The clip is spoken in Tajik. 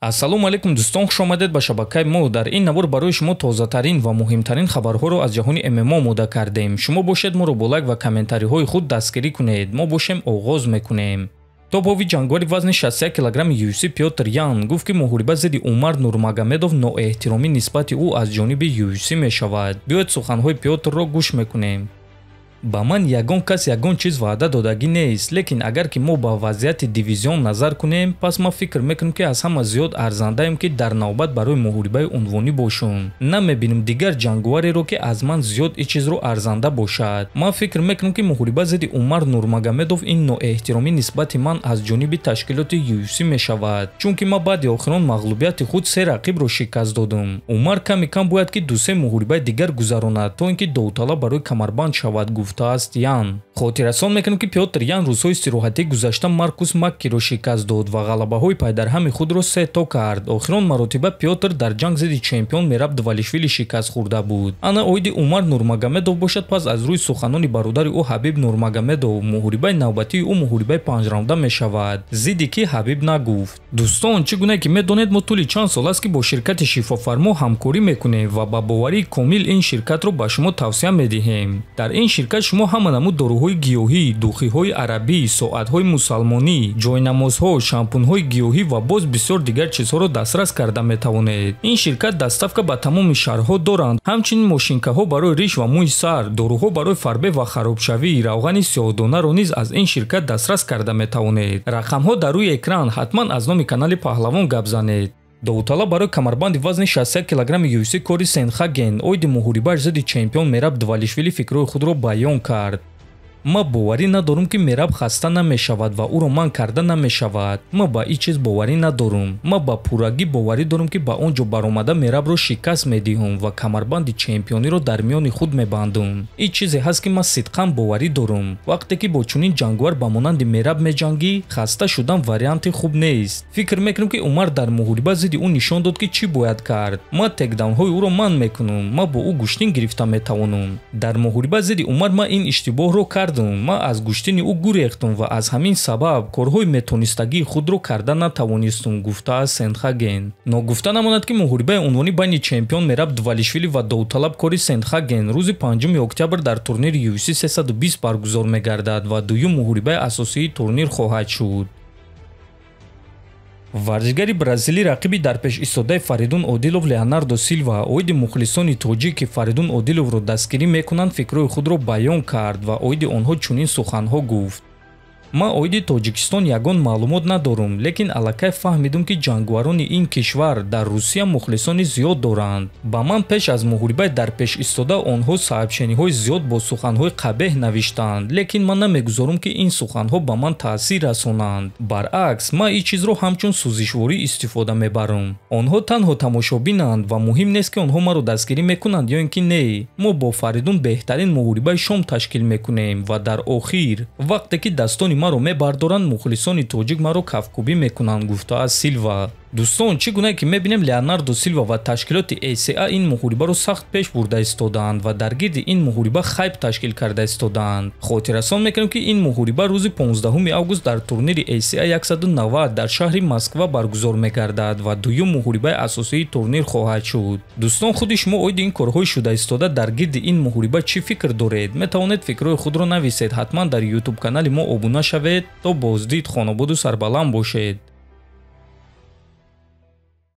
ассалому алайкум дӯстон, хуш омадед ба шабакаи мо. дар ин навор барои шумо тозатарин ва муҳимтарин хабарҳоро аз ҷаҳони ММА омода кардем. шумо бошед моро бо лайк ва комментариҳои худ дастгирӣ кунед. мо бошем оғоз мекунем. топови ҷангори вазни 61 килограмми UFC Пётр Ян гуфт ки муҳориба зидди Умар Нурмагомедов ноэҳтиромӣ нисбати ӯ аз ҷониби UFC мешавад. биёед суханҳои Пётрро гӯш мекунем. ба ман ягон кас ягон чиз ваъда додагӣ нест, лекин агар ки мо ба вазъияти дивизион назар кунем, пас ман фикр мекунам ки аз ҳама зиёд арзандаем ки дар навбат барои муҳорибаи унвонӣ бошум. Намебинам дигар ҷангувареро ки аз ман зиёд ин чизро арзанда бошад. ман фикр мекунам ки муҳориба зидди Умар Нурмагомедов ин ноэҳтиромӣ нисбати ман аз ҷониби ташкилоти UFC мешавад, чунки ман баъди охирон мағлубияти худ се рақибро шикаст додам. Умар ками кам бояд ки ду-се муҳорибаи дигар гузаронад, то ин ки довталаб барои камарбанд шавад, гуфтааст Ян. хотиррасон мекунем ки Пётр Ян рӯзҳои истироҳатии гузашта Маркус Маккиро шикаст дод ва ғалабаҳои пайдарҳами худро 3 кард. охирон маротиба Пётр дар ҷанг зидди чемпион Мераб Двалишвили шикаст хӯрда буд. ана оиди Умар Нурмагомедов бошад, пас аз рӯи суханони бародари ӯ Ҳабиб Нурмагомедов муҳорибаи навбатии ӯ муҳорибаи 5 раунда мешавад, зидди ки Ҳабиб нагуфт. дӯстон, чӣ гуна ки медонед, мо тӯли чанд сол аст ки бо ширкати Шифофармо ҳамкорӣ мекунем ва ба боварии комил ин ширкатро ба шумо тавсия медиҳем. дар ин ширкат шумо ҳама намуд доруҳои гиёҳӣ, духиҳои арабӣ, соатҳои мусалмонӣ, ҷойнамозҳо, шампунҳои гиёҳӣ ва боз бисёр дигар чизҳоро дастрас карда метавонед. ин ширкат дастафка ба тамоми шаҳрҳо доранд. ҳамчунин мошинкаҳо барои риш ва мӯи сар, доруҳо барои фарбе ва харобшавӣ, равғани сиёҳдонаро низ аз ин ширкат дастрас карда метавонед. рақамҳо дар рӯи экран. ҳатман аз номи канали Паҳлавон гап занед. довталаб барои камарбанди вазни 61 килограмми UFC Кори Сенхаген оиди муҳорибааш зидди чемпион Мераб Двалишвили фикрҳои худро баён кард. ман боварӣ надорам ки Мераб хаста намешавад ва ӯро манъ карда намешавад. ман ба ин чиз боварӣ надорам. ман ба пуррагӣ боварӣ дорам ки ба он ҷо баромада Мерабро шикаст медиҳам ва камарбанди чемпиониро дар миёни худ мебандам. ин чизе ҳаст ки ман сидқан боварӣ дорам. вақте ки бо чунин ҷангувар ба монанди Мераб меҷангӣ, хаста шудан варианти хуб нест. фикр мекунам ки Умар дар муҳориба зидди ӯ нишон дод ки чӣ бояд кард. ман текдаунҳои ӯро манъ мекунам. ман бо ӯ гӯштин гирифта метавонам. дар муҳориба зидди Умар ман ин иштибоҳро кардам. ман аз гӯштини ӯ гурехтам ва аз ҳамин сабаб корҳои метонистагии худро карда натавонистам, гуфтааст Сенхаген. ногуфта намонад ки муҳорибаи унвонӣ байни чемпион Мераб Двалишвили ва довталаб Кори Сенхаген рӯзи 5 октябр дар турнири UFC 320 баргузор мегардад ва дуюм муҳорибаи асосии турнир хоҳад шуд. варзишгари бразилӣ рақиби дар пеш истодаи Фаридун Одилов Леонардо Силва оиди мухлисони тоҷик ки Фаридун Одиловро дастгирӣ мекунанд фикрҳои худро баён кард ва оиди онҳо чунин суханҳо гуфт. ман оиди Тоҷикистон ягон маълумот надорам, лекин аллакай фаҳмидам ки ҷангуварони ин кишвар дар Русия мухлисони зиёд доранд. ба ман пеш аз муҳорибаи дар пеш истода онҳо соҳибшаниҳои зиёд бо суханҳои қабеҳ навиштанд, лекин ман намегузорам ки ин суханҳо ба ман таъсир расонанд. баръакс, ман ин чизро ҳамчун сӯзишворӣ истифода мебарам. онҳо танҳо тамошобинанд ва муҳим нест ки онҳо маро дастгирӣ мекунанд ё ин ки не. мо бо Фаридун беҳтарин муҳорибаи шом ташкил мекунем ва дар охир вақте ки дастони маро мебардоранд мухлисони тоҷик маро кафкӯбӣ мекунанд, гуфтааст Силва. дӯстон, чӣ гуна ки мебинем Леонардо Силва ва ташкилоти ACA ин муҳорибаро сахт пеш бурда истодаанд ва дар гирди ин муҳориба хайп ташкил карда истодаанд. хотиррасон мекунем ки ин муҳориба рӯзи 15 август дар турнири ACA 190 дар шаҳри Москва баргузор мегардад ва дуюм муҳорибаи асосии турнир хоҳад шуд. дӯстон, худи шумо оиди ин корҳои шуда истода дар гирди ин муҳориба чӣ фикр доред? метавонед фикрҳои худро нависед. ҳатман дар YouTube канали мо обуна шавед. то боздид, хонободу сарбаланд бошед.